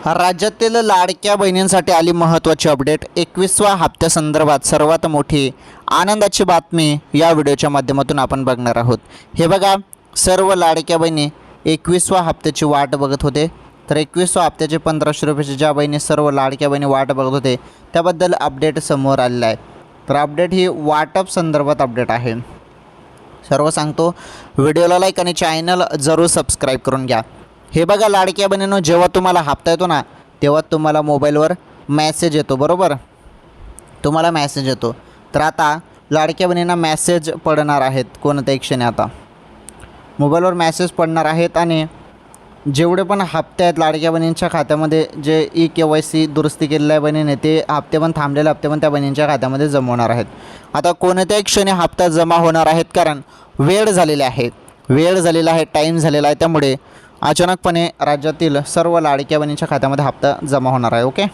राज्यातील लाडक्या बहिणींसाठी आली महत्त्वाची अपडेट. 21व्या हप्त्यासंदर्भात सर्वात मोठी आनंदाची बातमी या व्हिडिओच्या माध्यमातून आपण बघणार आहोत. हे बघा, सर्व लाडक्या बहिणी 21व्या हप्त्याची वाट बघत होते. तर 21व्या हप्त्याचे 1500 रुपयाचे ज्या बहिणी सर्व लाडक्या बहिणी वाट बघत होते त्याबद्दल अपडेट समोर आलेला आहे. तर अपडेट ही वाटप संदर्भात अपडेट आहे. सर्व सांगतो, व्हिडिओला लाईक आणि चॅनल जरूर सबस्क्राईब करून घ्या. हे बघा लाडक्या बहिणींनो, जेव्हा तुम्हाला हप्ता येतो ना तेव्हा तुम्हाला मोबाईलवर मेसेज येतो, बरोबर. तुम्हाला मेसेज येतो. तर आता लाडक्या बहिणींना मेसेज पडणार आहेत कोणत्याही क्षणी. आता मोबाईलवर मेसेज पडणार आहेत आणि जेवढे पण हप्ते आहेत लाडक्या बहिणींच्या खात्यामध्ये, जे KYC दुरुस्ती केलेल्या बहिणीने ते हप्ते पण थांबलेले हप्ते पण त्या बहिणींच्या खात्यामध्ये जमा होणार आहेत. आता कोणत्याही क्षणी हप्ता जमा होणार आहेत, कारण वेळ झालेला आहे, टाईम झालेला आहे. त्यामुळे अचानकपणे राज्यातील सर्व लाडक्या बहिणींच्या खात्यामध्ये हप्ता जमा होणार आहे. ओके.